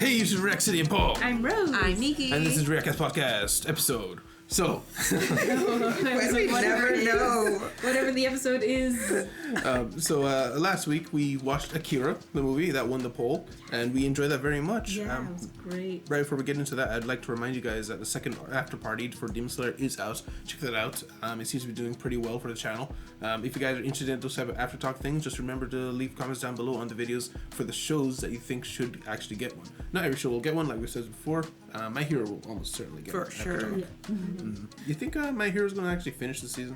Hey, this is React City and Paul. I'm Rose. I'm Miki. And this is React Podcast episode. So, we never know. Whatever the episode is. Last week we watched Akira, the movie that won the poll, and we enjoyed that very much. Yeah, it was great. Right before we get into that, I'd like to remind you guys that the second after party for Demon Slayer is out. Check that out. It seems to be doing pretty well for the channel. If you guys are interested in those type of after talk things, just remember to leave comments down below on the videos for the shows that you think should actually get one. Not every show will get one, like we said before. My Hero will almost certainly get one. For sure. Yeah. You think My Hero's going to actually finish the season?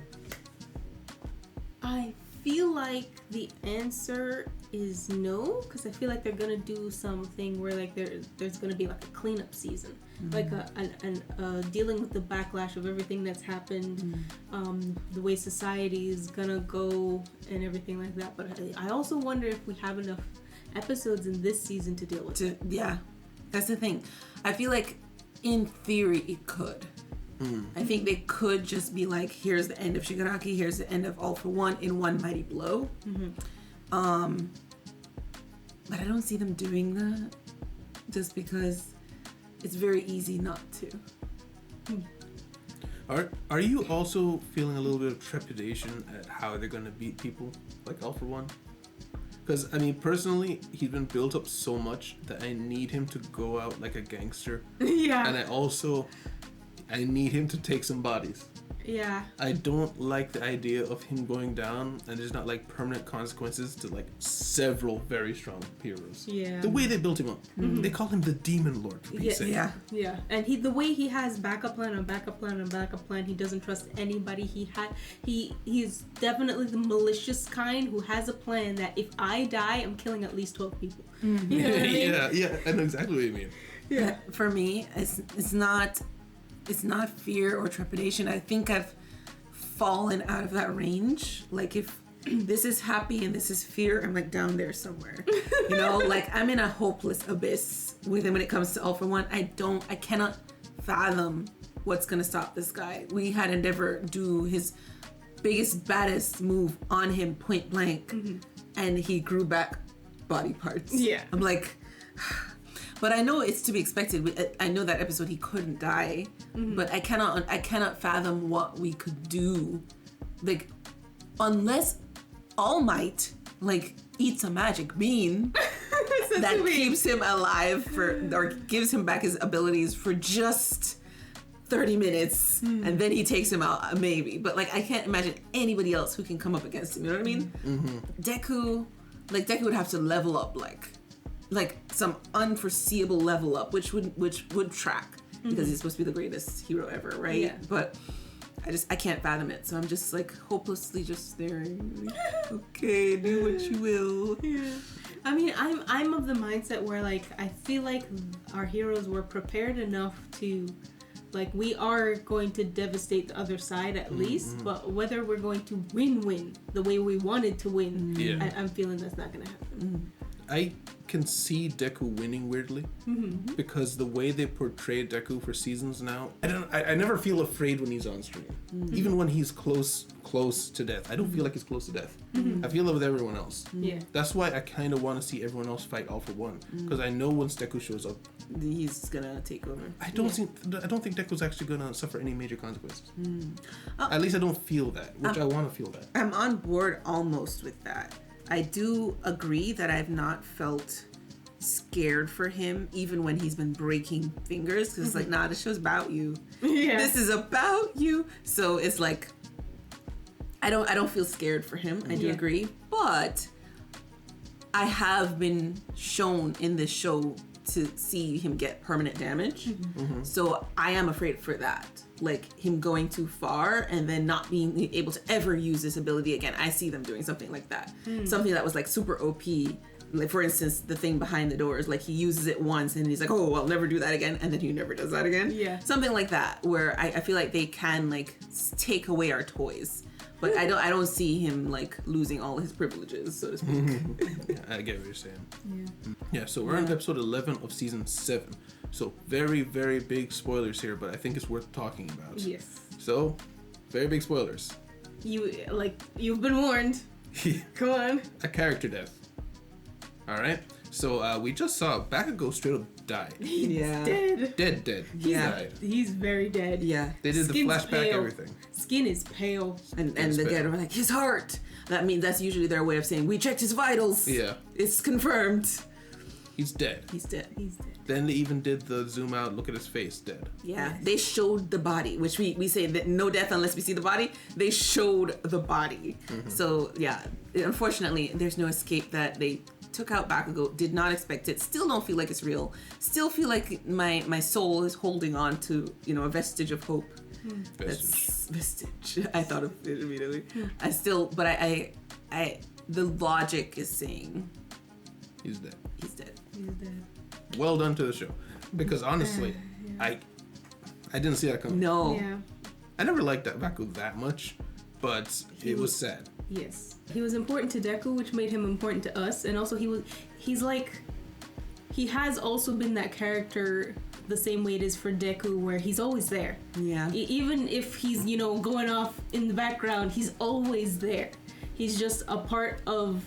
I feel like the answer is no, because I feel like they're gonna do something where like there's gonna be like a cleanup season, like dealing with the backlash of everything that's happened, the way society is gonna go and everything like that. But I also wonder if we have enough episodes in this season to deal with it. Yeah, that's the thing. I feel like in theory it could. I think they could just be like, here's the end of Shigaraki, here's the end of All for One in one mighty blow. But I don't see them doing that just because it's very easy not to. Are you also feeling a little bit of trepidation at how they're going to beat people like All for One? Because, I mean, personally, he's been built up so much that I need him to go out like a gangster. Yeah. And I need him to take some bodies. Yeah. I don't like the idea of him going down and there's not like permanent consequences to like several very strong heroes. Yeah. The way they built him up. They call him the Demon Lord, for Pete's sake. Yeah. Yeah, and the way he has backup plan on backup plan on backup plan, he doesn't trust anybody. He's definitely the malicious kind who has a plan that if I die, I'm killing at least 12 people. You know what I mean? Yeah, I know exactly what you mean. Yeah. For me, it's not fear or trepidation. I think I've fallen out of that range. Like if this is happy and this is fear, I'm like down there somewhere. You know, like I'm in a hopeless abyss with him when it comes to All for One. I cannot fathom what's gonna stop this guy. We had Endeavor do his biggest, baddest move on him point blank, and he grew back body parts. Yeah. I'm like, but I know it's to be expected. I know that episode he couldn't die, but I cannot fathom what we could do, like, unless All Might like eats a magic bean that keeps him alive or gives him back his abilities for just 30 minutes, and then he takes him out, maybe. But like I can't imagine anybody else who can come up against him. You know what I mean? Deku would have to level up like some unforeseeable level up, which would track because he's supposed to be the greatest hero ever, right? Yeah. But I can't fathom it, so I'm just like hopelessly just staring. Okay, do what you will. Yeah. I mean, I'm of the mindset where like I feel like our heroes were prepared enough to, like, we are going to devastate the other side at least, but whether we're going to win the way we wanted to win, I'm feeling that's not gonna happen. I can see Deku winning weirdly because the way they portray Deku for seasons now, I never feel afraid when he's on screen. Even when he's close to death, I don't feel like he's close to death. I feel it with everyone else. Yeah. That's why I kind of want to see everyone else fight All for One, because I know once Deku shows up, he's gonna take over. I don't think Deku's actually gonna suffer any major consequences. At least I don't feel that, which I want to feel that. I'm on board almost with that. I do agree that I've not felt scared for him even when he's been breaking fingers, because it's like, nah, this show's about you. Yeah. This is about you. So it's like I don't feel scared for him. I do agree, but I have been shown in this show to see him get permanent damage. So I am afraid for that. Like him going too far and then not being able to ever use this ability again. I see them doing something like that. Something that was like super OP. Like for instance, the thing behind the doors, like he uses it once and he's like, oh, I'll never do that again. And then he never does that again. Yeah. Something like that, where I feel like they can like take away our toys. But I don't see him like losing all his privileges, so to speak. Yeah, I get what you're saying. Yeah, so we're on episode 11 of season 7. So very, very big spoilers here, but I think it's worth talking about. Yes. So, very big spoilers. You've been warned. Come on. A character death. Alright, so we just saw Bakugo straight up died. Yeah. Dead. Dead. He's, Yeah. Died. He's very dead. Yeah. They did the Skin's flashback, pale. everything. Skin is pale. And It's the bad. guy were like, his heart. That means that's usually their way of saying, we checked his vitals. Yeah. It's confirmed. He's dead. He's dead. He's dead. Then they even did the zoom out, look at his face, dead. Yeah. They showed the body, which we say that no death unless we see the body. They showed the body. So, yeah. Unfortunately, there's no escape that they took out Bakugo. Did not expect it. Still don't feel like it's real. Still feel like my soul is holding on to, a vestige of hope. That's vestige. I thought of it immediately. I still, but I the logic is saying He's dead. he's dead. He's dead. Well done to the show. Because honestly, I didn't see that coming. No. Yeah. I never liked that Baku that much, but it was sad. Yes. He was important to Deku, which made him important to us, and also he has also been that character the same way it is for Deku, where he's always there. Yeah. Even if he's, going off in the background, he's always there. He's just a part of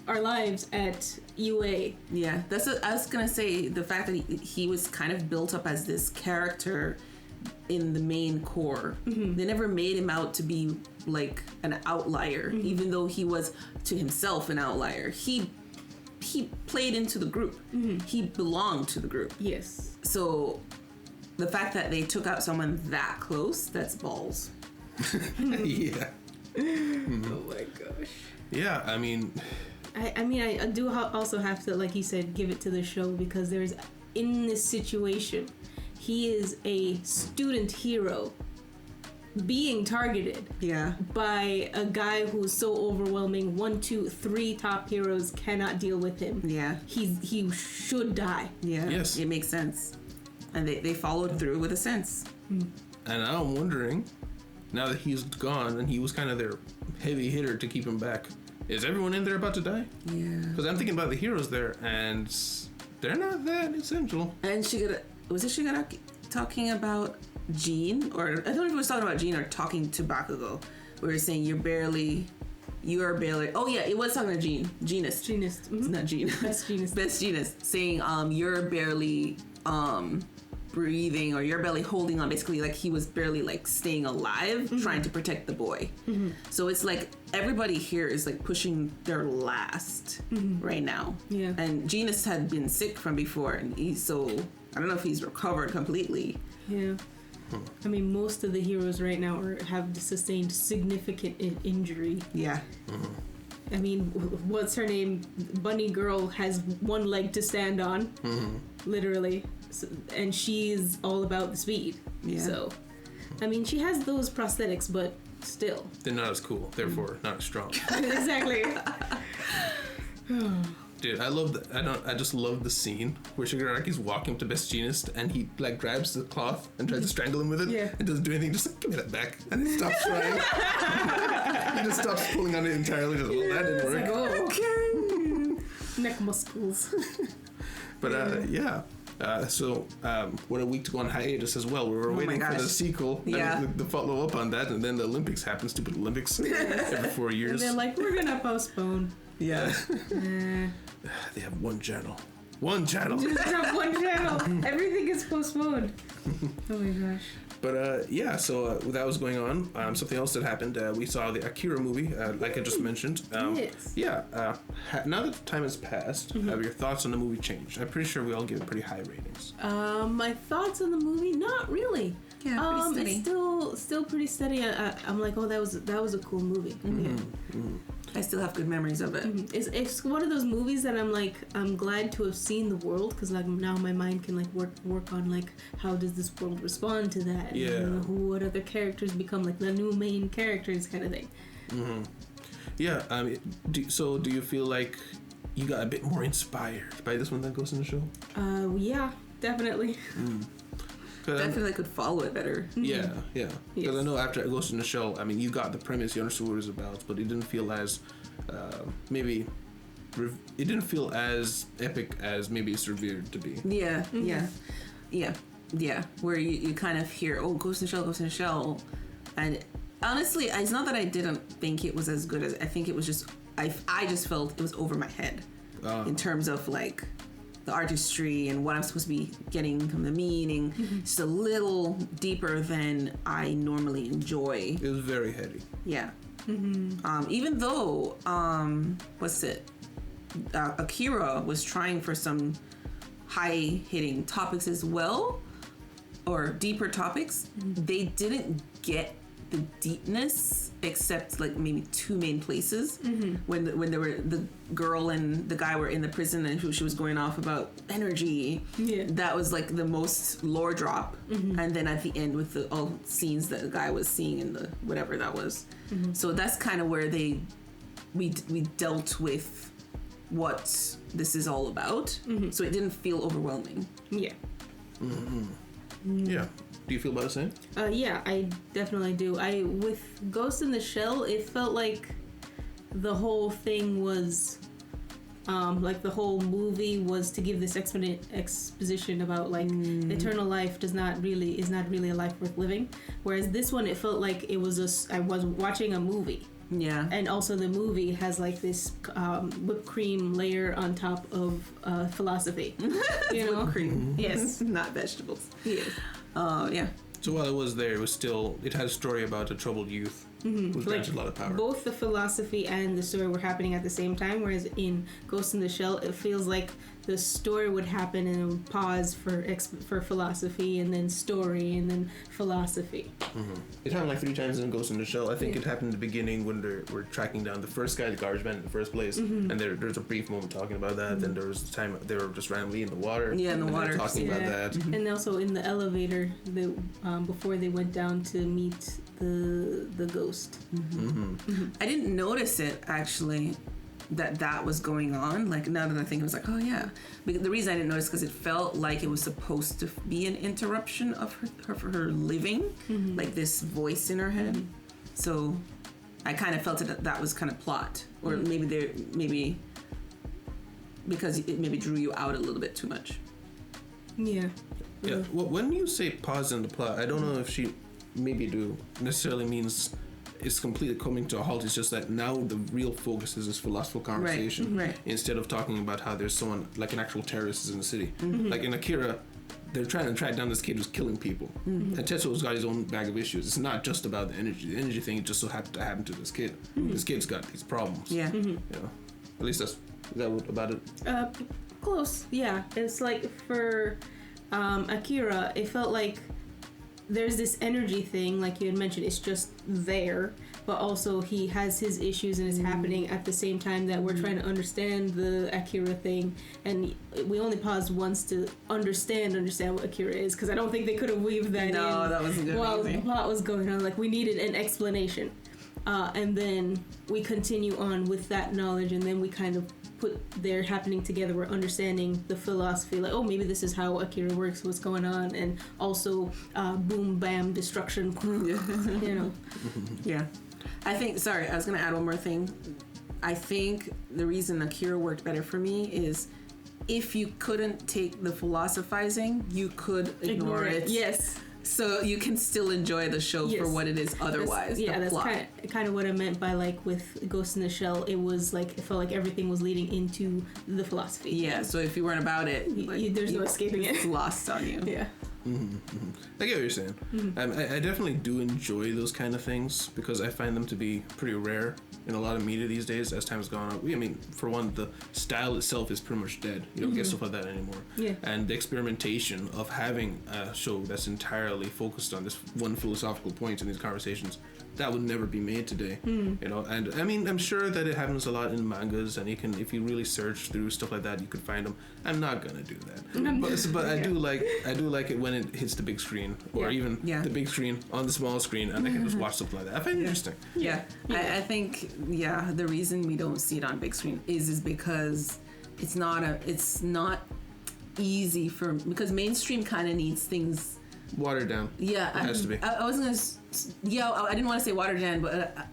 our lives at UA. Yeah, that's what I was gonna say. The fact that he was kind of built up as this character in the main core. They never made him out to be like an outlier, even though he was to himself an outlier. He played into the group. He belonged to the group. Yes. So the fact that they took out someone that close, that's balls. Yeah. Oh my gosh. Yeah, I mean, I do also have to, like you said, give it to the show, because there's, in this situation, he is a student hero being targeted Yeah. by a guy who's so overwhelming. 1, 2, 3 top heroes cannot deal with him. Yeah. He should die. Yeah. Yes. It makes sense. And they followed through with a sense. and now I'm wondering, now that he's gone and he was kind of their heavy hitter to keep him back, is everyone in there about to die? Yeah. Because I'm thinking about the heroes there, and they're not that essential. And was it Shigaraki talking about Jean? Or I don't know if it was talking about Jean or talking to Bakugo. Where it's saying you are barely, oh yeah, it was talking to Jean. Genus. Genus. It's not Jean. Best Genus. Best Genus. Saying you're barely breathing, or you're barely holding on. Basically, like he was barely like staying alive, trying to protect the boy. So it's like everybody here is like pushing their last right now. Yeah. And Genus had been sick from before, and I don't know if he's recovered completely. Yeah. I mean, most of the heroes right now have sustained significant injury. Yeah. I mean, what's her name? Bunny Girl has one leg to stand on, literally, and she's all about the speed. Yeah. So, I mean, she has those prosthetics, but still. They're not as cool, therefore not as strong. Exactly. Dude, I just love the scene where Shigaraki's walking to Best Genus and he like grabs the cloth and tries to strangle him with it. Yeah. And doesn't do anything, just like, give me that back. And he stops trying. He just stops pulling on it entirely. Just, well, that didn't work. It's like, oh, okay. Neck muscles. But yeah. So we're a week to go on hiatus as well. We were waiting for the sequel, Yeah. and the follow up on that, and then the Olympics happen. Stupid Olympics every 4 And years. they're like, we're gonna postpone. Yeah. They have one channel. One channel. Just have one channel. Everything is postponed. Oh my gosh. But yeah, so that was going on. Something else that happened, we saw the Akira movie, like I just mentioned. Yes. Yeah, now that time has passed, have your thoughts on the movie changed? I'm pretty sure we all give it pretty high ratings. My thoughts on the movie, not really. Yeah, pretty steady. It's still pretty steady. I'm like, oh, that was a cool movie. Yeah. I still have good memories of it. It's one of those movies that I'm glad to have seen the world, because like now my mind can like work on like how does this world respond to that? Yeah. And what other characters become like the new main characters kind of thing. Yeah, do you feel like you got a bit more inspired by this one than Ghost in the Shell? Yeah, definitely. Definitely could follow it better. Yeah. Because Yes. I know after Ghost in the Shell, I mean, you got the premise, you understood what it was about, but it didn't feel as it didn't feel as epic as maybe it's revered to be. Yeah, yeah. Where you kind of hear, oh, Ghost in the Shell. And honestly, it's not that I didn't think it was as good as, I think it was just, I just felt it was over my head in terms of like the artistry and what I'm supposed to be getting from the meaning. Just a little deeper than I normally enjoy. It was very heady. Yeah. Even though, Akira was trying for some high-hitting topics as well, or deeper topics, they didn't get the deepness except like maybe two main places. When they were, the girl and the guy were in the prison and she was going off about energy. Yeah. That was like the most lore drop. And then at the end with the all scenes that the guy was seeing in the whatever that was. So that's kind of where we dealt with what this is all about. So it didn't feel overwhelming. Yeah. Yeah. Do you feel about the same? Yeah, I definitely do. With Ghost in the Shell, it felt like the whole thing was, like the whole movie was to give this exposition about like eternal life is not really a life worth living. Whereas this one, it felt like I was watching a movie. Yeah. And also the movie has like this whipped cream layer on top of philosophy. You know? Whipped cream. Yes. Not vegetables. Yes. Yeah. So while it was there, it had a story about a troubled youth who was granted a lot of power. Both the philosophy and the story were happening at the same time, whereas in Ghost in the Shell, it feels like the story would happen and it would pause for philosophy and then story and then philosophy. It happened like 3 times in Ghost in the Shell. I think it happened in the beginning when they were tracking down the first guy, the garbage man in the first place, and there's a brief moment talking about that. Then there was a time they were just randomly in the water. Yeah, in the water. Talking about that. And also in the elevator, before they went down to meet the ghost. I didn't notice it actually that was going on. Like now that I think, it was like, oh yeah. But the reason I didn't notice because it felt like it was supposed to be an interruption of her living, like this voice in her head. So I kind of felt that was kind of plot, or maybe because it maybe drew you out a little bit too much. Yeah. Yeah. Well, when you say pause in the plot, I don't know if she maybe do necessarily means it's completely coming to a halt. It's just that now the real focus is this philosophical conversation, right. Instead of talking about how there's someone like an actual terrorist is in the city. Like in Akira, they're trying to track down this kid who's killing people, and Tetsuo's got his own bag of issues. It's not just about the energy thing. It just so happened to happen to this kid. This kid's got these problems. Yeah. You know, at least is that what about it? Close. Yeah. It's like for Akira, it felt like there's this energy thing, like you had mentioned, it's just there, but also he has his issues and it's happening at the same time that we're trying to understand the Akira thing, and we only paused once to understand what Akira is, because I don't think they could have weaved that in. No, that wasn't good. While the plot was going on, like we needed an explanation, and then we continue on with that knowledge, and then we kind of put their happening together. We're understanding the philosophy, like, oh, maybe this is how Akira works, what's going on, and also boom, bam, destruction, you know. Yeah. I think, sorry, I was going to add one more thing. I think the reason Akira worked better for me is if you couldn't take the philosophizing, you could ignore it. Yes. So you can still enjoy the show for what it is otherwise. That's kind of what I meant by like with Ghost in the Shell. It was like, it felt like everything was leading into the philosophy. Yeah, so if you weren't about it, there's no escaping it. It's lost on you. Yeah. I get what you're saying. I definitely do enjoy those kind of things because I find them to be pretty rare in a lot of media these days as time's gone on. I mean, for one, the style itself is pretty much dead. You don't get stuff like that anymore. Yeah. And the experimentation of having a show that's entirely focused on this one philosophical point in these conversations, that would never be made today. You know, and I mean, I'm sure that it happens a lot in mangas, and you can, if you really search through stuff like that, you could find them. I'm not gonna do that, but I do like it when it hits the big screen, or even the big screen on the small screen, and I can just watch something like that. I find it interesting. Yeah. I think the reason we don't see it on big screen is because it's not easy because mainstream kind of needs things watered down. Yeah, it has to be. I was gonna, I didn't want to say watered down, but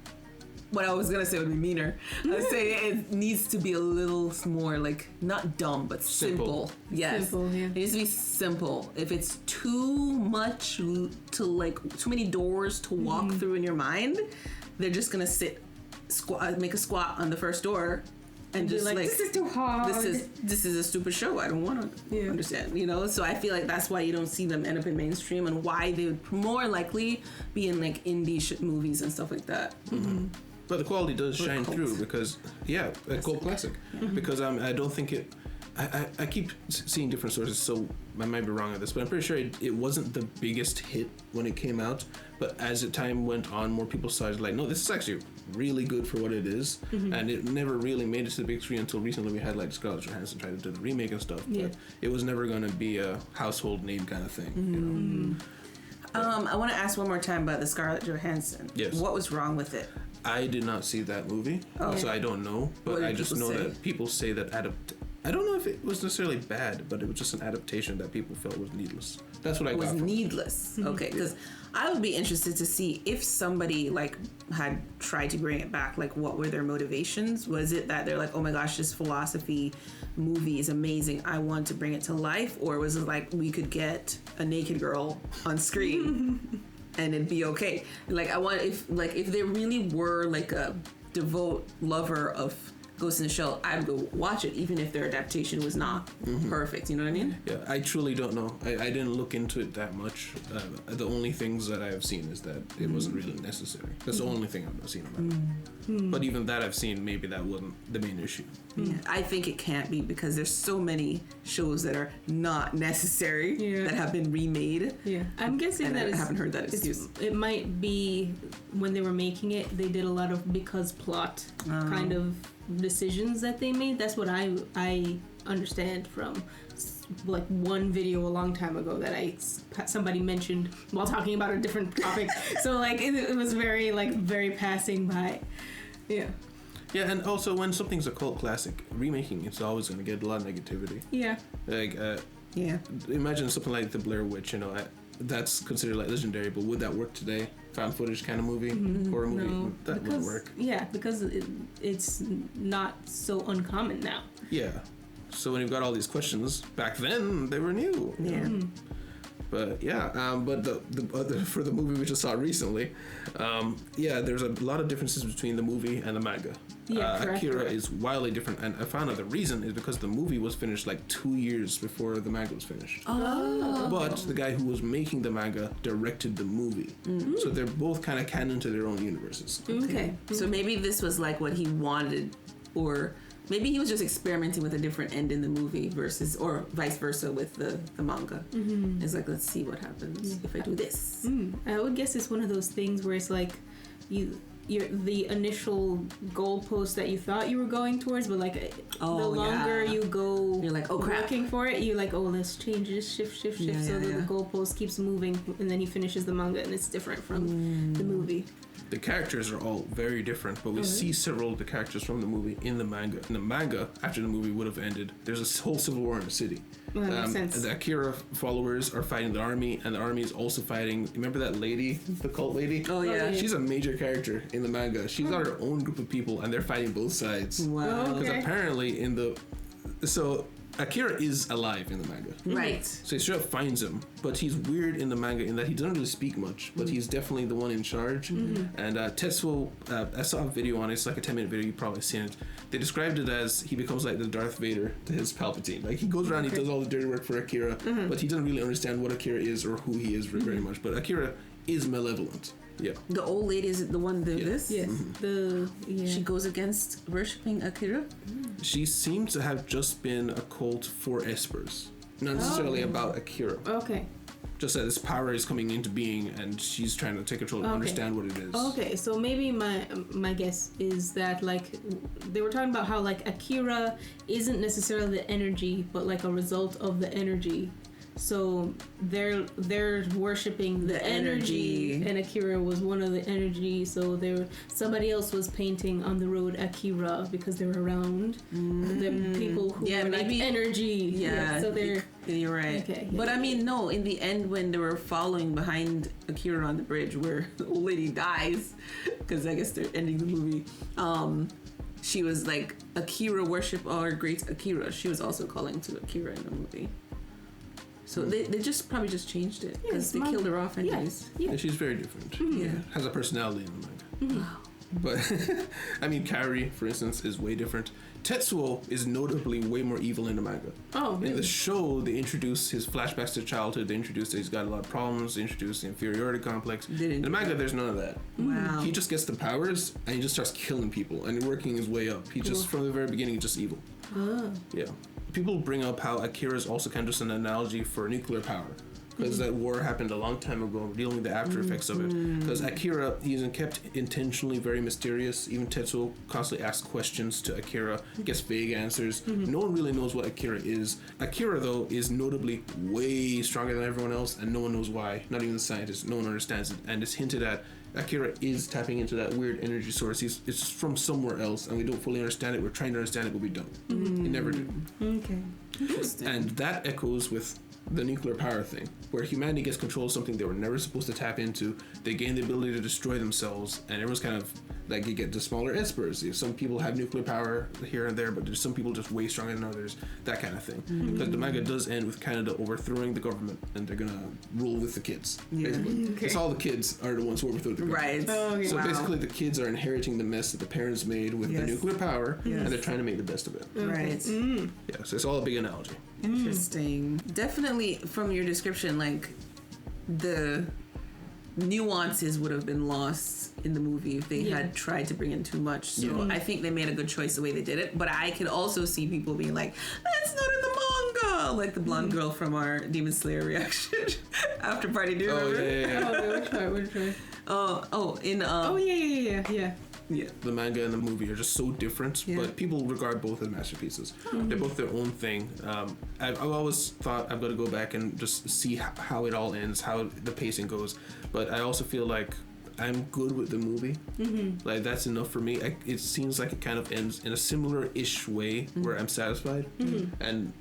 what I was gonna say would be meaner. I would say it needs to be a little more like not dumb, but simple. Yes, simple, yeah. It needs to be simple. If it's too much to like too many doors to walk through in your mind, they're just gonna make a squat on the first door, and just like this is too hard. This is a stupid show. I don't want to understand, you know. So I feel like that's why you don't see them end up in mainstream, and why they would more likely be in like indie movies and stuff like that. Mm-hmm. But the quality does shine through because a cult classic. Mm-hmm. Because I don't think it. I keep seeing different sources, so I might be wrong on this, but I'm pretty sure it wasn't the biggest hit when it came out. But as the time went on, more people started like, no, this is actually really good for what it is. Mm-hmm. And it never really made it to the big screen until recently. We had like Scarlett Johansson try to do the remake and stuff, but it was never going to be a household name kind of thing. Mm-hmm. You know? I want to ask one more time about the Scarlett Johansson. Yes. What was wrong with it? I did not see that movie, so I don't know. But I just know that people say that I don't know if it was necessarily bad, but it was just an adaptation that people felt was needless. That's what I got from it. Was needless. Okay, because I would be interested to see if somebody like had tried to bring it back, like what were their motivations? Was it that they're like, oh my gosh, this philosophy movie is amazing, I want to bring it to life? Or was it like we could get a naked girl on screen and it'd be okay? Like I want if they really were like a devout lover of Ghost in the Shell, I'd go watch it even if their adaptation was not perfect. You know what I mean? Yeah, I truly don't know. I didn't look into it that much. The only things that I have seen is that it wasn't really necessary. That's the only thing I've seen about it. But even that I've seen, maybe that wasn't the main issue. Yeah, I think it can't be because there's so many shows that are not necessary that have been remade. Yeah, I'm guessing that I haven't heard that excuse. It might be when they were making it, they did a lot of because plot kind of decisions that they made. That's what I understand from like one video a long time ago that somebody mentioned while talking about a different topic. So like it was very passing by. Yeah. Yeah, and also when something's a cult classic, remaking it's always going to get a lot of negativity. Yeah. Like imagine something like the Blair Witch. You know, that's considered like legendary, but would that work today? Found footage kind of movie, horror movie, that wouldn't work. Yeah, because it's not so uncommon now. Yeah. So when you've got all these questions, back then they were new. Yeah. Mm-hmm. But but the other for the movie we just saw recently, there's a lot of differences between the movie and the manga. Yeah, Akira is wildly different, and I found out the reason is because the movie was finished like 2 years before the manga was finished. Oh. But the guy who was making the manga directed the movie, so they're both kind of canon to their own universes. Okay. So maybe this was like what he wanted, or maybe he was just experimenting with a different end in the movie or vice versa with the manga. Mm-hmm. It's like, let's see what happens if I do this. I would guess it's one of those things where it's like the initial goalpost that you thought you were going towards, but like the longer you go, you're like, oh crap, looking for it, you're like, oh, let's change this, shift, so the goalpost keeps moving, and then he finishes the manga and it's different from the movie. The characters are all very different, but we see several of the characters from the movie in the manga. In the manga, after the movie would have ended, there's a whole civil war in the city. Well, that makes sense. The Akira followers are fighting the army, and the army is also fighting. Remember that lady, the cult lady? Oh yeah, she's a major character in the manga. She's got her own group of people, and they're fighting both sides. Wow. Because apparently Akira is alive in the manga. Right. So he straight up finds him, but he's weird in the manga in that he doesn't really speak much, but he's definitely the one in charge. And Tetsuo, I saw a video on it, it's like a 10-minute video, you've probably seen it. They described it as he becomes like the Darth Vader to his Palpatine. Like he goes around, he does all the dirty work for Akira, but he doesn't really understand what Akira is or who he is very much. But Akira is malevolent. Yeah. The old lady is the one that this? Yes. She goes against worshipping Akira? She seems to have just been a cult for Espers. Not necessarily about Akira. Okay. Just that this power is coming into being and she's trying to take control and understand what it is. Okay, so maybe my guess is that like they were talking about how like Akira isn't necessarily the energy, but like a result of the energy. So they're worshiping the energy, and Akira was one of the energy. So somebody else was painting on the road Akira because they were around the people who were like energy. Yeah, so you're right. Okay, yeah. But I mean, no. In the end, when they were following behind Akira on the bridge, where the old lady dies, because I guess they're ending the movie. She was like, Akira worship our great Akira. She was also calling to Akira in the movie. So they just probably just changed it because they killed her off anyways. Yeah, she's very different. Yeah, has a personality in the manga. But I mean, Kaori, for instance, is way different. Tetsuo is notably way more evil in the manga. Oh, really? In the show, they introduce his flashbacks to childhood. They introduce that he's got a lot of problems. They introduce the inferiority complex. In the manga, there's none of that. Wow. He just gets the powers and he just starts killing people and working his way up. He just, from the very beginning, he's just evil. Yeah. People bring up how Akira is also kind of just an analogy for nuclear power. Because that war happened a long time ago, dealing with the after effects of it. Because Akira, he's kept intentionally very mysterious. Even Tetsuo constantly asks questions to Akira, gets vague answers. No one really knows what Akira is. Akira, though, is notably way stronger than everyone else, and no one knows why. Not even the scientists. No one understands it. And it's hinted at Akira is tapping into that weird energy source. It's from somewhere else, and we don't fully understand it. We're trying to understand it, but we don't. We never do. Okay. Interesting. And that echoes with the nuclear power thing, where humanity gets control of something they were never supposed to tap into. They gain the ability to destroy themselves, and everyone's kind of like, you get the smaller espers. Some people have nuclear power here and there, but there's some people just way stronger than others, that kind of thing. Because the manga does end with Canada overthrowing the government, and they're gonna rule with the kids. Basically. It's all the kids are the ones who overthrow the government. Right. Oh, okay. So basically the kids are inheriting the mess that the parents made with the nuclear power, and they're trying to make the best of it. Right. Yeah, so it's all a big analogy. Interesting. Definitely from your description, like the nuances would have been lost in the movie if they had tried to bring in too much. So I think they made a good choice the way they did it. But I could also see people being like, that's not in the manga. Like the blonde girl from our Demon Slayer reaction after party. Do you remember? Oh, which one? Yeah, the manga and the movie are just so different, but people regard both as masterpieces. They're both their own thing. I've always thought I've got to go back and just see how it all ends, how the pacing goes. But I also feel like I'm good with the movie. Like, that's enough for me. It seems like it kind of ends in a similar-ish way where I'm satisfied. And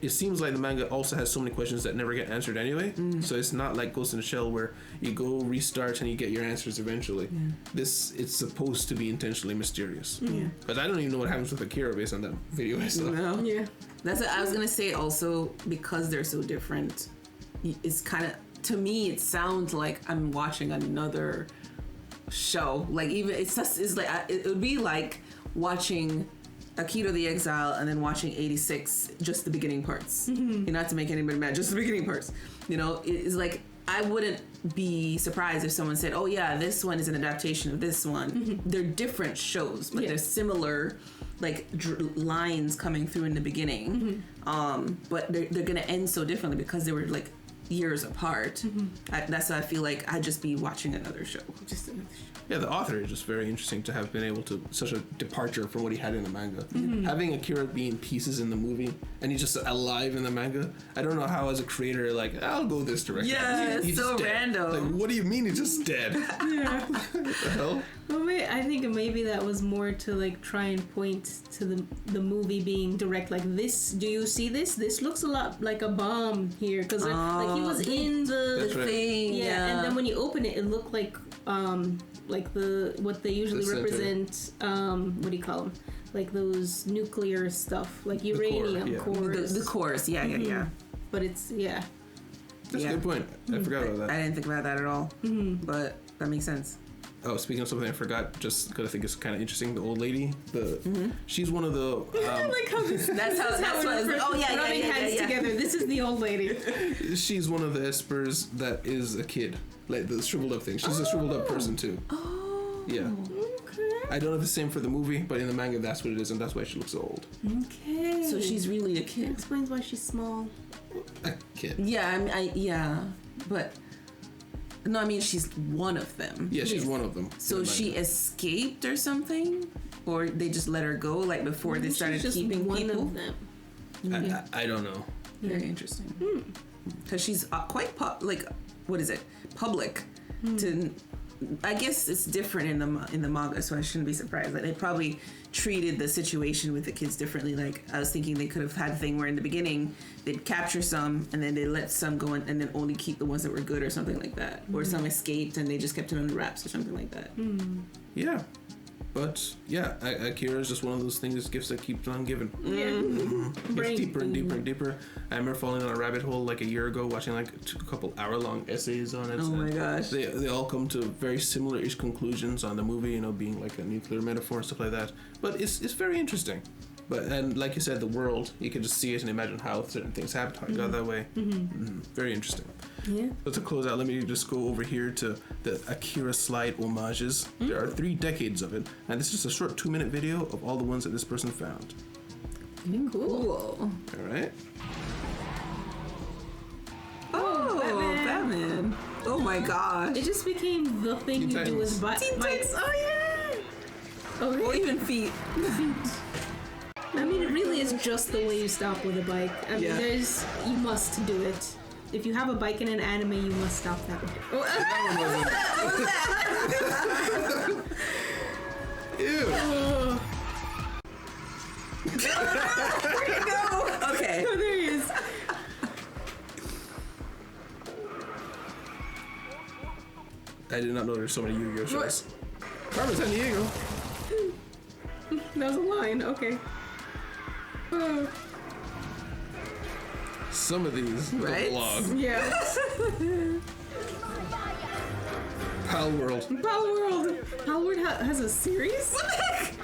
it seems like the manga also has so many questions that never get answered anyway. So it's not like Ghost in the Shell where you go restart and you get your answers eventually. It's supposed to be intentionally mysterious. But I don't even know what happens with Akira based on that video I saw. No. Yeah. That's what I was gonna say. Also, because they're so different, it's kind of, to me, it sounds like I'm watching another show. Like, even it's like it would be like watching Akira the Exile and then watching 86, just the beginning parts. Not to make anybody mad, just the beginning parts. You know, it's like, I wouldn't be surprised if someone said, oh yeah, this one is an adaptation of this one. They're different shows, but they're similar, like lines coming through in the beginning. But they're gonna end so differently because they were like years apart. That's why I feel like I'd just be watching another show. Just another show. Yeah, the author is just very interesting to have been able to, such a departure from what he had in the manga. Having Akira be in pieces in the movie and he's just alive in the manga, I don't know how as a creator, like, I'll go this direction. Yeah, he's so dead. random. Like, what do you mean he's just dead? What the hell? Well, I think maybe that was more to like try and point to the movie being direct. Like, this, do you see this? This looks a lot like a bomb here because like he was in the thing. Yeah, and then when you open it, it looked like what they usually represent. What do you call them? Like those nuclear stuff, like uranium cores. The cores, yeah. But it's That's a good point. I forgot about that. I didn't think about that at all. But that makes sense. Oh, speaking of something I forgot, just because I think it's kind of interesting, the old lady, she's one of the... I like how this, that's what rubbing hands together. This is the old lady. She's one of the espers that is a kid, like the shriveled up thing. She's a shriveled up person too. Oh. Yeah. Okay. I don't know if it's the same for the movie, but in the manga that's what it is, and that's why she looks so old. Okay. So she's really a kid. That explains why she's small. A kid. Yeah, but... No, I mean, she's one of them. Yeah, she's one of them. So she escaped or something? Or they just let her go, like, before they started keeping one people? Of them. I don't know. Very interesting. Because she's quite, public to... I guess it's different in the manga, so I shouldn't be surprised. Like, they probably treated the situation with the kids differently. Like, I was thinking they could have had a thing where in the beginning they'd capture some and then they let some go and then only keep the ones that were good or something like that. Or some escaped and they just kept it under wraps or something like that. Yeah. But yeah, Akira is just one of those things, gifts that keeps on giving. Yeah. Gets deeper and deeper and deeper. I remember falling on a rabbit hole like a year ago, watching like a couple hour-long essays on it. Oh my gosh. They all come to very similar-ish conclusions on the movie, you know, being like a nuclear metaphor and stuff like that. But it's very interesting. And like you said, the world, you can just see it and imagine how certain things happened, how it got that way. Very interesting. Yeah. So to close out, let me just go over here to the Akira slide homages. There are 3 decades of it, and this is just a short 2-minute video of all the ones that this person found. Cool. All right. Oh, Batman. Oh my gosh. It just became the thing Teen you do with Teen bikes. Titans. Oh yeah. Okay. Or even feet. I mean, it really is just the way you stop with a bike. I mean, Yeah. you must do it. If you have a bike in an anime, you must stop that way. Ew. There you go. Okay. Oh, there he is. I did not know there's so many Yu-Gi-Oh shows. Carmen San Diego. That was a line. Okay. Some of these Right? belong. Yeah. Pal World. Power World. Power World has a series? What the heck?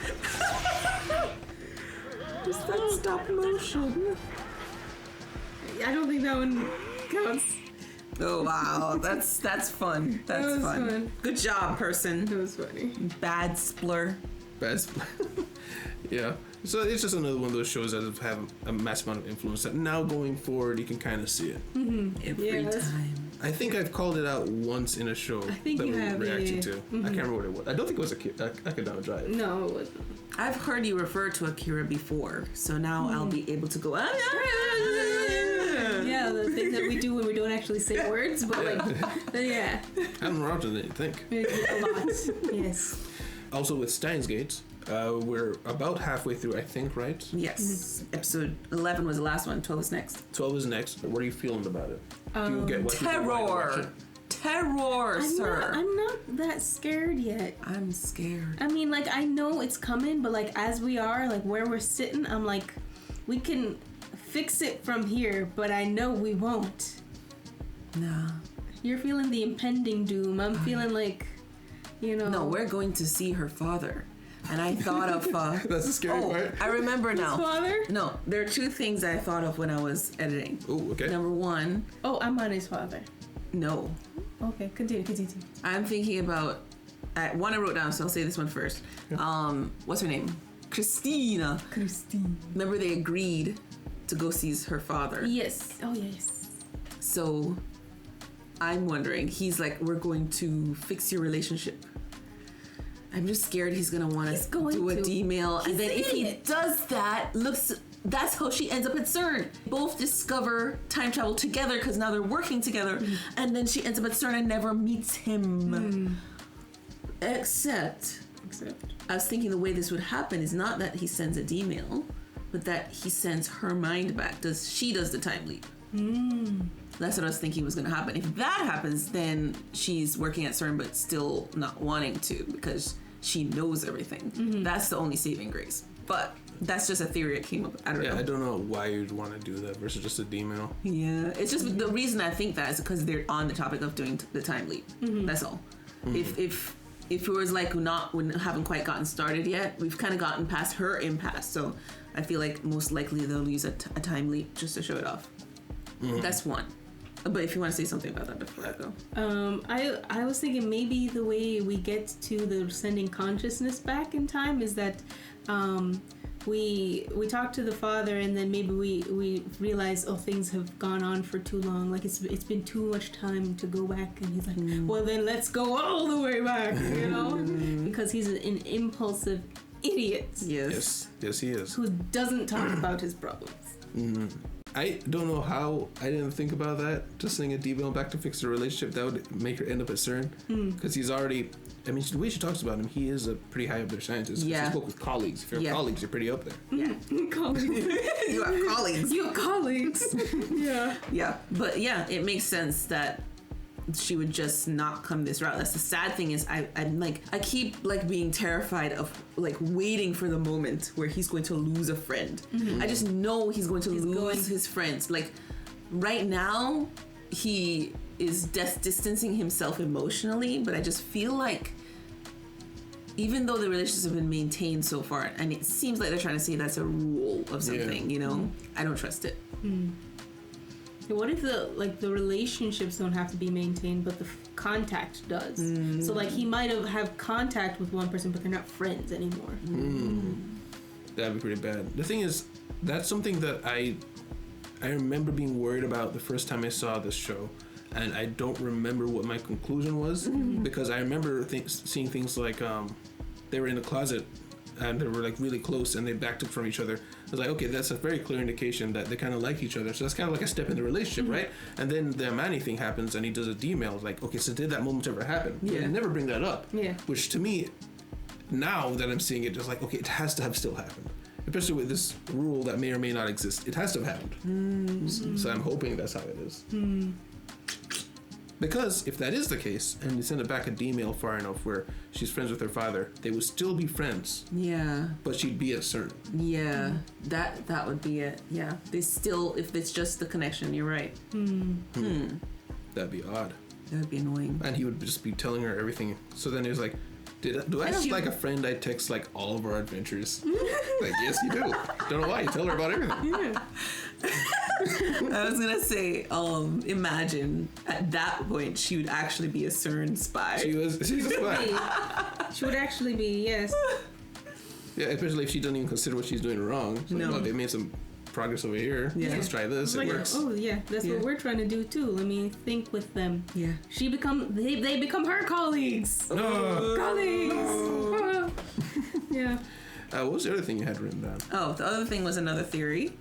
Just that stop motion. I don't think that one counts. Oh wow, that's fun. That's That was fun. fun. Good job, person. That was funny. Bad splur. Best. Yeah. So it's just another one of those shows that have a massive amount of influence that now going forward you can kind of see it. Every Yeah, that's- time. I think I've called it out once in a show think that you we have, reacted yeah. to. I can't remember what it was. I don't think it was Akadama Drive. No, it wasn't. I've heard you refer to Akira before, so now I'll be able to go. Yeah, the thing that we do when we don't actually say words, but like, yeah, I'm wrong than you think. a lot. Yes. Also with Steins Gate, we're about halfway through, I think, right? Yes. Episode 11 was the last one. 12 is next. 12 is next. What are you feeling about it? Do you get what people want to watch it? Terror, sir. I'm not that scared yet. I'm scared. I mean, like, I know it's coming, but like, as we are, like, where we're sitting, I'm like, we can fix it from here, but I know we won't. Nah. You're feeling the impending doom. I'm feeling like, you know. No, we're going to see her father. And I thought of... That's the scary part. I remember now. father? No, there are 2 things I thought of when I was editing. Oh, okay. Number 1, Oh, I'm on his father. no. Okay, continue. I'm thinking about... one I wrote down, so I'll say this one first. What's her name? Christina. Christine. Remember they agreed to go see her father. Yes. Oh, yes. So I'm wondering, he's like, we're going to fix your relationship. I'm just scared he's gonna want He's to going do a to. D-mail. He's And then if he saying it. does that, that's how she ends up at CERN. Both discover time travel together because now they're working together. And then she ends up at CERN and never meets him. Except, I was thinking the way this would happen is not that he sends a D-mail, but that he sends her mind back. She does the time leap. That's what I was thinking was going to happen. If that happens, then she's working at CERN but still not wanting to because she knows everything. That's the only saving grace. But that's just a theory that came up. I don't know. I don't know why you'd want to do that versus just a D-mail. Yeah, it's just the reason I think that is because they're on the topic of doing the time leap. That's all. If it was like we haven't quite gotten started yet, we've kind of gotten past her impasse. So I feel like most likely they'll use a time leap just to show it off. That's one. But if you want to say something about that before I go. I was thinking maybe the way we get to the sending consciousness back in time is that we talk to the father and then maybe we realize things have gone on for too long, like it's been too much time to go back, and he's like, well then let's go all the way back, you know, because he's an impulsive idiot. Yes, he is. Who doesn't talk about his problems. I don't know how I didn't think about that. Just sending a D-mail back to fix the relationship, that would make her end up at CERN. Because he's already, I mean, the way she talks about him, he is a pretty high up there scientist. Yeah. She spoke with colleagues. If you're colleagues, you're pretty up there. Yeah. Colleagues. You have colleagues. You have colleagues. Yeah. Yeah, but yeah, it makes sense that she would just not come this route. That's the sad thing is I'm like, I keep like being terrified of like waiting for the moment where he's going to lose a friend. I just know he's going to lose his friends. Like right now, he is distancing himself emotionally, but I just feel like even though the relationships have been maintained so far, and it seems like they're trying to say that's a rule of something, you know, I don't trust it. What if the relationships don't have to be maintained, but the contact does? So like he might have contact with one person, but they're not friends anymore. That'd be pretty bad. The thing is, that's something that I remember being worried about the first time I saw this show, and I don't remember what my conclusion was because I remember seeing things like they were in the closet and they were like really close and they backed up from each other. I was like, okay, that's a very clear indication that they kind of like each other. So that's kind of like a step in the relationship, right? And then the Amani thing happens and he does a D-mail. Like, okay, so did that moment ever happen? Yeah. They never bring that up. Yeah. Which to me, now that I'm seeing it, just like, okay, it has to have still happened. Especially with this rule that may or may not exist. It has to have happened. So I'm hoping that's how it is. Because if that is the case, and you send it back a D-mail far enough where she's friends with her father, they would still be friends. Yeah. But she'd be a CERN. Yeah. That would be it. Yeah. They still, if it's just the connection, you're right. That'd be odd. That would be annoying. And he would just be telling her everything. So then he was like, do I have like a friend I text like all of our adventures? Like, yes, you do. Don't know why. You tell her about everything. Yeah. I was gonna say, imagine at that point she would actually be a CERN spy. She's a spy. She would actually be, yes. Yeah, especially if she doesn't even consider what she's doing wrong. So No. they made some progress over here. Yeah. Let's try this. Like, It works. oh yeah, that's Yeah. what we're trying to do too. Let me think with them. Yeah. They become her colleagues. No. Colleagues. Yeah. What was the other thing you had written down? Oh, the other thing was another theory.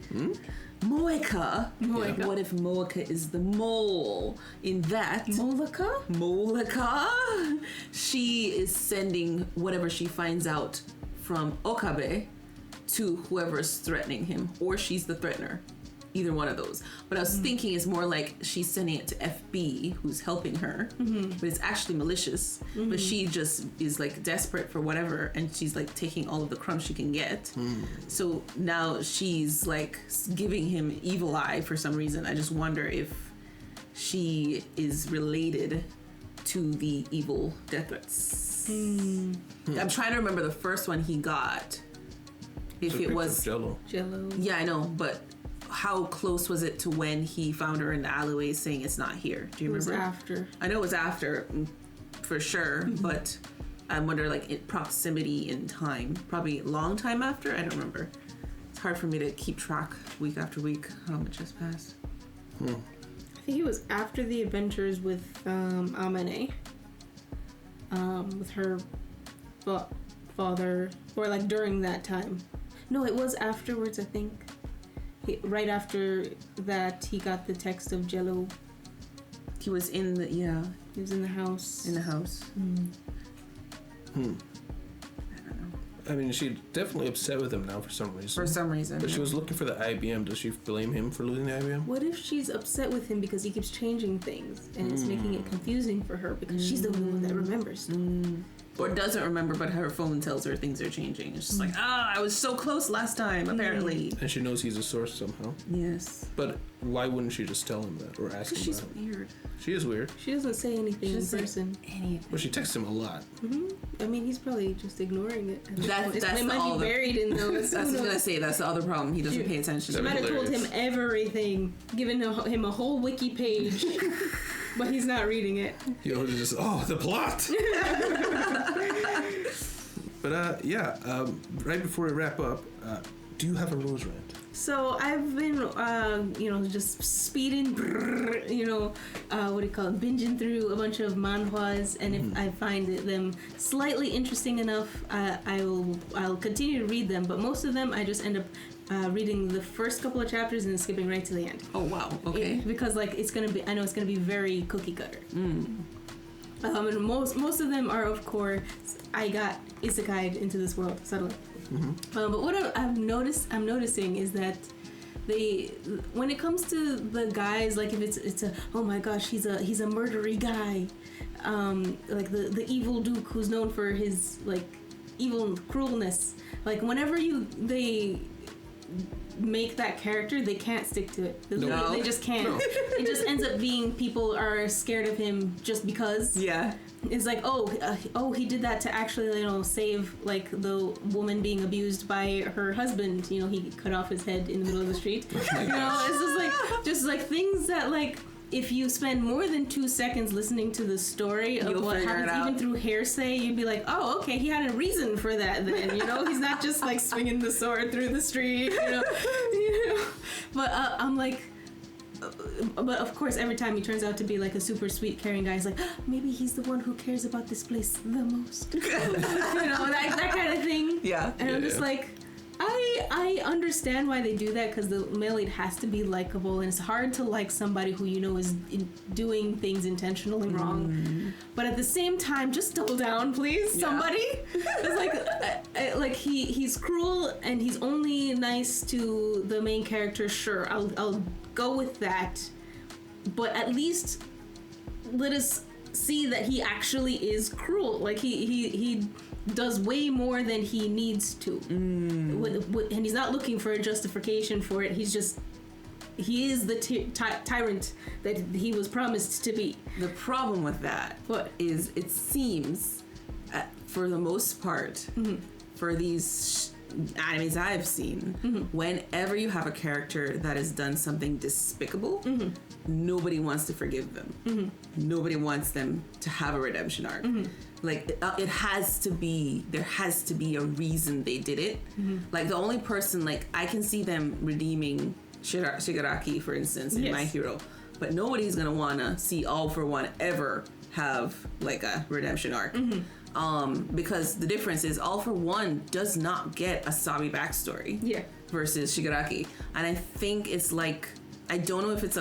Moeka. Moeka. What if Moeka is the mole? In that Moleka, she is sending whatever she finds out from Okabe to whoever's threatening him, or she's the threatener. Either one of those. But I was thinking it's more like she's sending it to FB, who's helping her, but it's actually malicious. But she just is like desperate for whatever, and she's like taking all of the crumbs she can get. So now she's like giving him evil eye for some reason. I just wonder if she is related to the evil death threats. I'm trying to remember the first one he got. If it was Jello. Yeah, I know, but how close was it to when he found her in the alleyway saying it's not here? Do you remember? It was after. I know it was after, for sure, but I wonder, like, in proximity in time. Probably a long time after? I don't remember. It's hard for me to keep track week after week how much has passed. I think it was after the adventures with Amane. With her father, or like during that time. No, it was afterwards, I think. Right after that, he got the text of Jello. He was in the, yeah. He was in the house. In the house. I mean, she's definitely upset with him now for some reason. For some reason. But she was looking for the IBM. Does she blame him for losing the IBM? What if she's upset with him because he keeps changing things and it's making it confusing for her because she's the only one that remembers? Or doesn't remember, but her phone tells her things are changing. It's just like, I was so close last time, apparently. And she knows he's a source somehow. Yes. But why wouldn't she just tell him that or ask him She's that? weird. She is weird. She doesn't say anything in doesn't- person. But she texts him a lot. I mean, he's probably just ignoring it. That's it might all be buried in those. That's what I was gonna say. That's the other problem. He doesn't pay attention. She to might it. have told him everything, given him a whole wiki page, but he's not reading it. You know, just, the plot! But, right before we wrap up, do you have a Rose rant? So I've been, just speeding, binging through a bunch of manhwas, and if I find them slightly interesting enough, I'll continue to read them. But most of them, I just end up reading the first couple of chapters and then skipping right to the end. Oh wow! Okay. Because I know it's gonna be very cookie cutter. And most of them are, of course, I got isekai'd into this world suddenly. But what I'm noticing is that when it comes to the guys, like if it's a oh my gosh, he's a murdery guy, like the evil Duke who's known for his like evil cruelness. Like whenever they make that character, they can't stick to it. They just can't. No. It just ends up being people are scared of him just because. Yeah. It's like, he did that to actually, save like the woman being abused by her husband. He cut off his head in the middle of the street. It's just like things that like. If you spend more than 2 seconds listening to the story of what happens, even through hearsay, you'd be like, oh, okay, he had a reason for that then, He's not just, like, swinging the sword through the street, But I'm like... But, of course, every time he turns out to be, like, a super sweet, caring guy, he's like, maybe he's the one who cares about this place the most. That kind of thing. Yeah. And I'm just like... I understand why they do that, because the male lead has to be likable, and it's hard to like somebody who is doing things intentionally wrong. But at the same time, just double down, please, somebody. It's like he's cruel and he's only nice to the main character. Sure, I'll go with that, but at least let us see that he actually is cruel. Like he does way more than he needs to, and he's not looking for a justification for it. He is the tyrant that he was promised to be. The problem with that is it seems, for the most part, for these animes I've seen, whenever you have a character that has done something despicable, nobody wants to forgive them. Nobody wants them to have a redemption arc. Like there has to be a reason they did it. Like the only person, like I can see them redeeming Shigaraki, for instance, in My Hero, but nobody's gonna wanna see All For One ever have like a redemption arc. Because the difference is All For One does not get a Sabi backstory versus Shigaraki, and I think it's like, I don't know if it's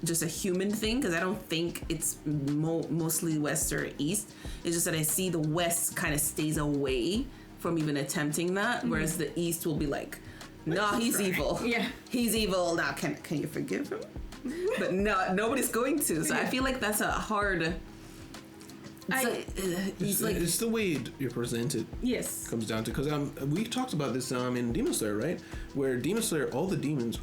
just a human thing, because I don't think it's mostly West or East. It's just that I see the West kind of stays away from even attempting that, whereas the East will be like, no, he's evil. Yeah, he's evil. Now, can you forgive him? But no, nobody's going to. So I feel like that's a hard. It's the way you're presented. Yes, comes down to, because we talked about this in Demon Slayer, right? Where Demon Slayer, all the demons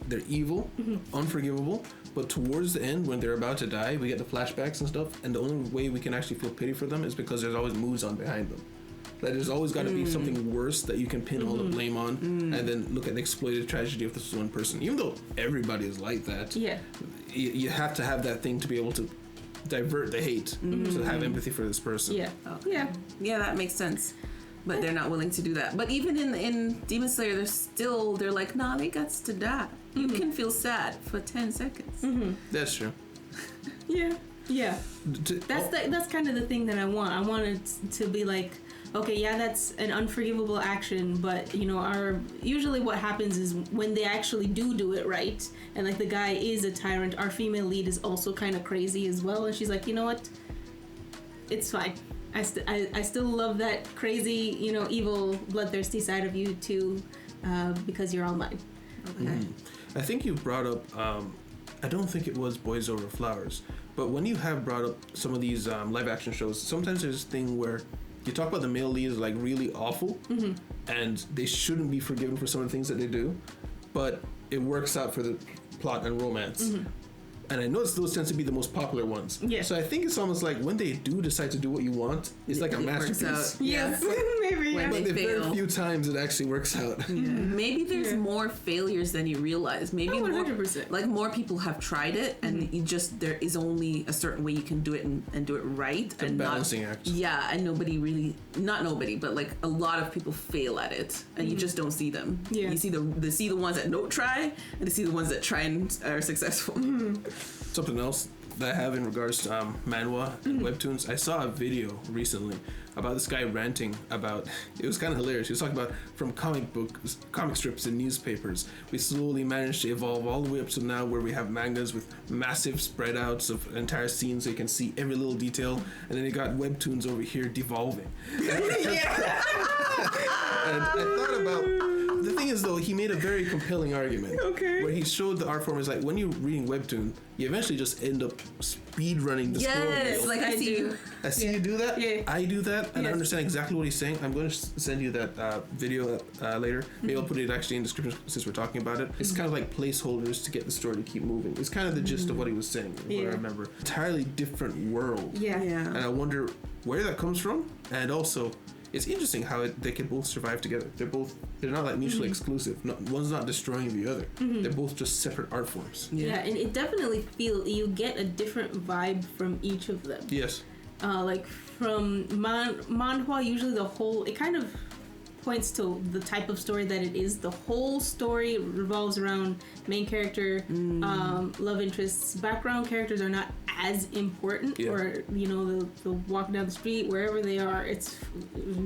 they're evil, unforgivable, but towards the end when they're about to die, we get the flashbacks and stuff, and the only way we can actually feel pity for them is because there's always moves on behind them. Like there's always got to be something worse that you can pin all the blame on, and then look at the exploited tragedy of this one person. Even though everybody is like that, you have to have that thing to be able to divert the hate, to have empathy for this person. Yeah, that makes sense. But they're not willing to do that. But even in Demon Slayer, they're like, nah, they got to die. You can feel sad for 10 seconds. That's true. Yeah. That's kind of the thing that I want. I want it to be like, okay, yeah, that's an unforgivable action, but usually what happens is when they actually do it right, and like the guy is a tyrant, our female lead is also kind of crazy as well, and she's like, you know what, it's fine. I still love that crazy, evil, bloodthirsty side of you too, because you're all mine. Okay. I think you brought up, I don't think it was Boys Over Flowers, but when you have brought up some of these live action shows, sometimes there's this thing where you talk about the male lead is like really awful, and they shouldn't be forgiven for some of the things that they do, but it works out for the plot and romance. And I notice those tend to be the most popular ones. Yeah. So I think it's almost like when they do decide to do what you want, it's like a masterpiece. Yes, maybe. But the very few times it actually works out. Maybe there's more failures than you realize. Maybe 100%. Like more people have tried it, and there is only a certain way you can do it and do it right. It's a balancing act. Yeah, and not nobody, but like a lot of people fail at it, and you just don't see them. Yeah. You see the ones that don't try, and you see the ones that try and are successful. Something else that I have in regards to manhwa and webtoons, I saw a video recently about this guy ranting about, it was kind of hilarious. He was talking about from comic strips and newspapers, we slowly managed to evolve all the way up to now where we have mangas with massive spread outs of entire scenes so you can see every little detail, and then you got webtoons over here devolving. And I thought about, the thing is though, he made a very compelling argument. Okay. Where he showed the art form is like when you're reading webtoon, you eventually just end up speed running the scroll Yes, wheel. like I see you. I see you do that. Yeah. I do that, and I Yes. understand exactly what he's saying. I'm going to send you that video later. Maybe I'll put it actually in the description since we're talking about it. It's kind of like placeholders to get the story to keep moving. It's kind of the gist of what he was saying. What I remember. Entirely different world. Yeah. And I wonder where that comes from, and also it's interesting how they can both survive together. They're not like mutually exclusive. One's not destroying the other. They're both just separate art forms. Yeah, and it definitely you get a different vibe from each of them. Yes. Like from manhwa, usually it kind of points to the type of story that it is. The whole story revolves around main character, love interests. Background characters are not as important, or the walking down the street, wherever they are. It's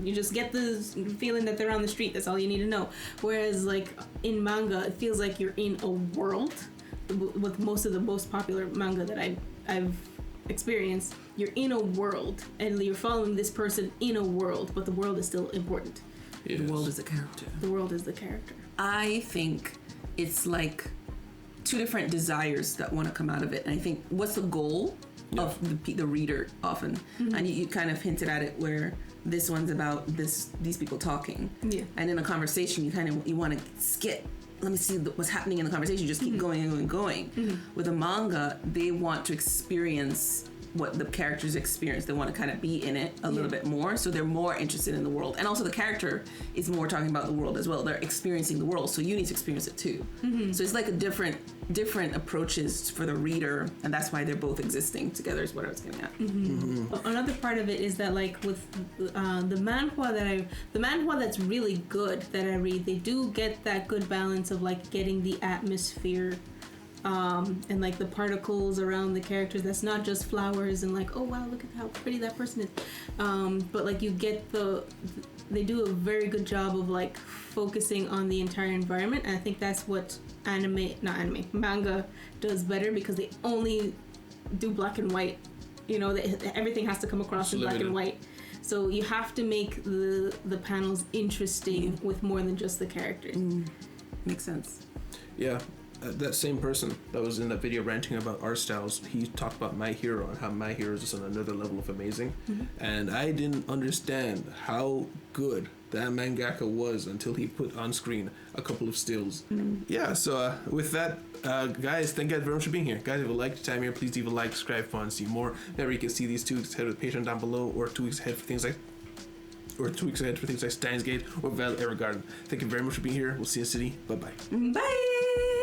you just get the feeling that they're on the street. That's all you need to know. Whereas like in manga, it feels like you're in a world. With most of the most popular manga that I've experienced, you're in a world and you're following this person in a world, but the world is still important. Yes. The world is a character. The world is the character. I think it's like two different desires that want to come out of it. And I think what's the goal of the reader often? And you kind of hinted at it where this one's about these people talking. Yeah. And in a conversation, you want to skip. Let me see what's happening in the conversation. Just keep going and going and going. With a manga, they want to experience what the characters experience. They want to kind of be in it a little bit more, so they're more interested in the world. And also the character is more talking about the world as well. They're experiencing the world, so you need to experience it too. So it's like a different approaches for the reader, and that's why they're both existing together is what I was getting at. Another part of it is that like with the manhwa that's really good that I read, they do get that good balance of like getting the atmosphere and like the particles around the characters. That's not just flowers and like, oh wow, look at how pretty that person is, but like you get they do a very good job of like focusing on the entire environment, and I think that's what manga does better, because they only do black and white. Everything has to come across in black and white, so you have to make the panels interesting with more than just the characters. Makes sense. Yeah. That same person that was in that video ranting about art styles, he talked about My Hero and how My Hero is just on another level of amazing. And I didn't understand how good that mangaka was until he put on screen a couple of stills. Yeah, so with that, guys, thank you guys very much for being here. Guys, if you liked your time here, please leave a like, subscribe if you want to see more. Remember, you can see these 2 weeks ahead with Patreon down below, or 2 weeks ahead for things like Steins Gate or Val Evergarden. Thank you very much for being here. We'll see you in the city. Bye-bye. Bye.